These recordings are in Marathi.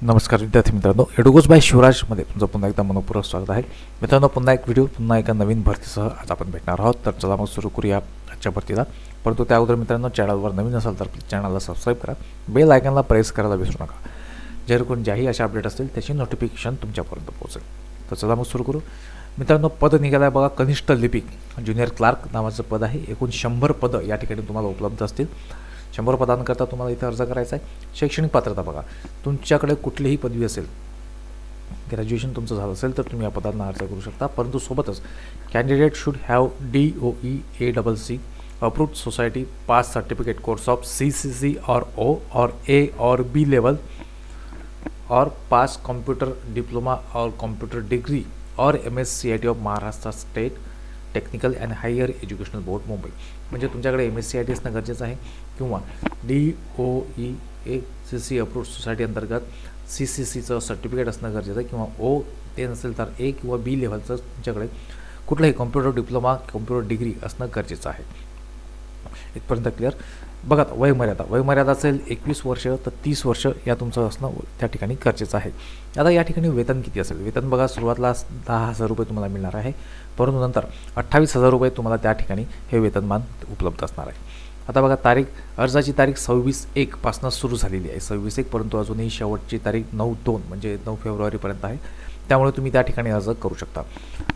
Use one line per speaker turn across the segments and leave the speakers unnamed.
नमस्कार विद्यार्थी मित्रांनो, एडुगोज बाय शिवराजमध्ये तुमचं पुन्हा एकदा मनपूर्वक स्वागत आहे. मित्रांनो, पुन्हा एक व्हिडिओ पुन्हा एका नवीन भरतीसह आज आपण भेटणार आहोत. तर चला मग सुरू करूया आजच्या भरतीला. परंतु त्या अगोदर मित्रांनो, चॅनलवर नवीन असाल तर चॅनलला सबस्क्राईब करा, बेल आयकॉनला प्रेस करायला विसरू नका, जेणेकरून ज्याही अशा अपडेट असतील त्याची नोटिफिकेशन तुमच्यापर्यंत पोहोचेल. तर चला मग सुरू करू. मित्रांनो, पद निघालं आहे बघा, कनिष्ठ लिपिक ज्युनियर क्लार्क नावाचं पद आहे. एकूण 100 पदं या ठिकाणी तुम्हाला उपलब्ध असतील. 100 पदांकरता तुम्हाला इथे अर्ज करायचा आहे. शैक्षणिक पात्रता बघा, तुमच्याकडे कुठलीही पदवी असेल, ग्रॅज्युएशन तुमचं झालं असेल तर तुम्ही या पदांना अर्ज करू शकता. परंतु सोबतच candidate should have DOE ACC approved society pass certificate course of CCC or O or A or B level or pass computer diploma or computer degree or MSCIT of Maharashtra state technical and higher educational board Mumbai. म्हणजे तुमच्याकडे MSCIT असणं गरजेचं आहे किंवा DOE ACC अप्रूव्ड सोसायटी अंतर्गत CCCचं सर्टिफिकेट असणं गरजेचं आहे किंवा O ते नसेल तर A किंवा B लेव्हलचं तुमच्याकडे कुठलंही कॉम्प्युटर डिप्लोमा कॉम्प्युटर डिग्री असणं गरजेचं आहे. इथपर्यंत क्लिअर. बघा, वयमर्यादा असेल 21 वर्ष तर 30 वर्ष या तुमचं असणं त्या ठिकाणी गरजेचं आहे. आता या ठिकाणी वेतन किती असेल? वेतन बघा, सुरुवातीला 10,000 रुपये तुम्हाला मिळणार आहे, परंतु नंतर 28,000 रुपये तुम्हाला त्या ठिकाणी हे वेतनमान उपलब्ध असणार आहे. आता बघा, अर्जाची तारीख 26/1 पासून सुरू झालेली आहे, 26/1, परंतु अजूनही शेवटची तारीख 9/2 म्हणजे 9 फेब्रुवारीपर्यंत आहे. त्यामुळे तुम्ही त्या ठिकाणी अर्ज करू शकता.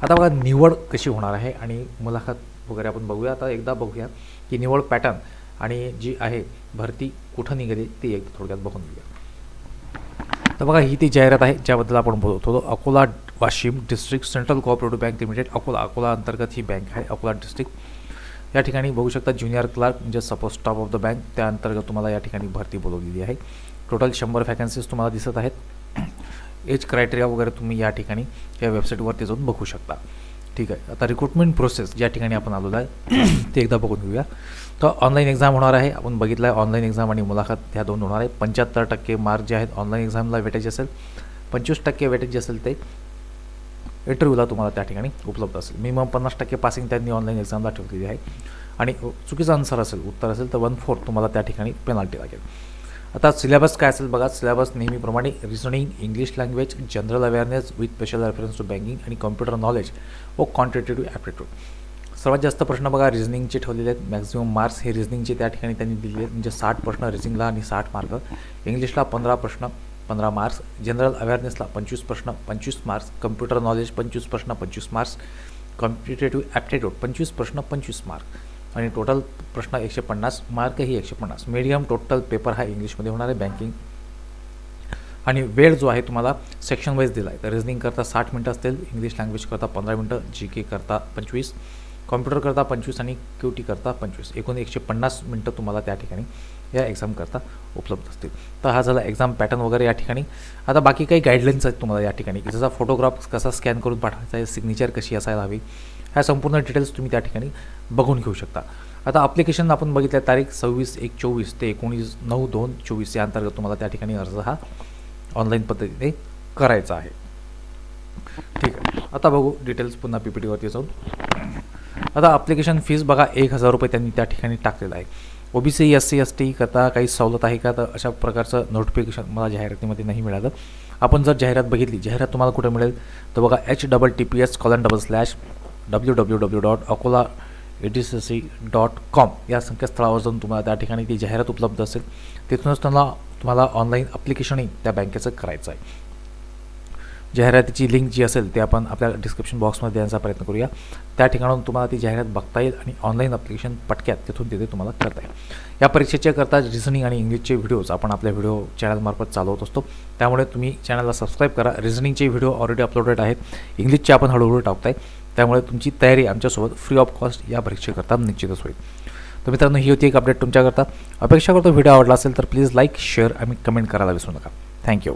आता बघा, निवड कशी होणार आहे आणि मुलाखत वगैरे आपण बघूया. आता एकदा बघूया की निवड पॅटर्न आणि जी आहे भरती कुठं निघाली ते एक थोडक्यात बघून घेऊया. तर बघा, ही ती जाहिरात आहे ज्याबद्दल आपण बोलत होतो. Akola Washim district central cooperative bank limited Akola अंतर्गत ही बँक आहे, अकोला डिस्ट्रिक्ट. या ठिकाणी बघू शकता ज्युनियर क्लार्क म्हणजे suppose staff of the bank, त्या अंतर्गत तुम्हाला या ठिकाणी भरती बोलवलेली आहे. टोटल 100 वॅकन्सीज तुम्हाला दिसत आहेत. एज क्रायटेरिया वगैरे तुम्ही या ठिकाणी या वेबसाईटवरती जाऊन बघू शकता. ठीक आहे. आता रिक्रुटमेंट प्रोसेस ज्या ठिकाणी आपण आलेलो आहे ते एकदा बघून घेऊया. तर ऑनलाईन एक्झाम होणार आहे, आपण बघितलं आहे. ऑनलाईन एक्झाम आणि मुलाखत ह्या दोन होणार आहे. 75% मार्क जे आहेत ऑनलाईन एक्झामला वेटेज असेल, 25% वेटेज जे असेल ते इंटरव्ह्यूला तुम्हाला त्या ठिकाणी उपलब्ध असेल. मिनिमम 50% पासिंग त्यांनी ऑनलाईन एक्झामला ठेवलेली आहे आणि चुकीचा आन्सर असेल, उत्तर असेल तर 1/4 तुम्हाला त्या ठिकाणी पेनल्टी लागेल. आता सिलेबस काय असेल बघा, सिलेबस नेहमीप्रमाणे reasoning, English language, general awareness with special reference to banking आणि कॉम्प्युटर नॉलेज व क्वांटिटेटिव्ह ॲप्टिट्यूड. सर्वात जास्त प्रश्न बघा रिजनिंगचे ठेवलेले आहेत. मॅक्झिमम मार्क्स हे रिजनिंगचे त्या ठिकाणी त्यांनी दिलेले आहेत, म्हणजे 60 प्रश्न रिजनिंगला आणि 60 मार्क. इंग्लिशला 15 प्रश्न 15 मार्क्स, जनरल अवेअरनेसला 25 प्रश्न 25 मार्क्स, कम्प्युटर नॉलेज 25 प्रश्न 25 मार्क्स, कॉम्पिटेटिव्ह ॲप्टिट्यूड 25 प्रश्न 25 मार्क आणि टोटल प्रश्न 150 मार्क ही 150. मीडियम टोटल पेपर हा इंग्लिशमध्ये होणार आहे. बँकिंग आणि वेळ जो आहे तुम्हाला सेक्शन वाईज दिला आहे. तर रिजनिंग करता 60 मिनटं असतील, इंग्लिश लँग्वेज करता 15 मिनटं, GK करता 25, कॉम्प्युटर करता 25 आणि QT करता 25. एकूण 150 मिनटं तुम्हाला त्या ठिकाणी या एक्झाम करता उपलब्ध असतील. तर हा झाला एक्झाम पॅटर्न वगैरे या ठिकाणी. आता बाकी काही गाईडलाईन्स आहेत तुम्हाला या ठिकाणी, की जसा फोटोग्राफ कसा स्कॅन करून पाठवायचा आहे, सिग्नेचर कशी असायला हवी, ह्या संपूर्ण डिटेल्स तुम्ही त्या ठिकाणी बघून घेऊ शकता. आता ॲप्लिकेशन आपण बघितलं, तारीख 26/1/24 ते 19/9/2/24 या अंतर्गत तुम्हाला त्या ठिकाणी अर्ज हा ऑनलाईन पद्धतीने करायचा आहे. ठीक आहे. आता बघू डिटेल्स पुन्हा PPTवरती जाऊन. आता ॲप्लिकेशन फीस बघा 1,000 रुपये त्यांनी त्या ठिकाणी टाकलेलं आहे. OBC SC ST करता काही सवलत आहे का? तर अशा प्रकारचं नोटिफिकेशन मला जाहिरातीमध्ये नाही मिळालं. आपण जर जाहिरात बघितली, जाहिरात तुम्हाला कुठे मिळेल तर बघा https://www.akolaadcc.com या संकेतस्थळावर जाऊन तुम्हाला त्या ठिकाणी ती जाहिरात उपलब्ध असेल. तिथूनच तुम्हाला ऑनलाईन ॲप्लिकेशनही त्या बँकेचं करायचं आहे. जाहिरातीची लिंक जी असेल ते आपण आपल्या डिस्क्रिप्शन बॉक्समध्ये देण्याचा प्रयत्न करूया. त्या ठिकाणाहून तुम्हाला ती जाहिरात बघता येईल आणि ऑनलाईन ॲप्लिकेशन पटक्यात तिथून तिथे तुम्हाला करता येईल. या परीक्षेच्या करता रिजनिंग आणि इंग्लिशचे व्हिडिओज आपण आपल्या व्हिडिओ चॅनलमार्फत चालवत असतो, त्यामुळे तुम्ही चॅनलला सबस्क्राईब करा. रिजनिंगचे व्हिडिओ ऑलरेडी अपलोडेड आहेत, इंग्लिशचे आपण हळूहळू टाकताय, त्यामुळे तुमची तयारी आमच्यासोबत फ्री ऑफ कॉस्ट या परीक्षेकरता निश्चितच होईल. तर मित्रांनो, ही होती एक अपडेट तुमच्याकरता. अपेक्षा करतो व्हिडिओ आवडला असेल तर प्लीज लाईक, शेअर आणि कमेंट करायला विसरू नका. थँक्यू.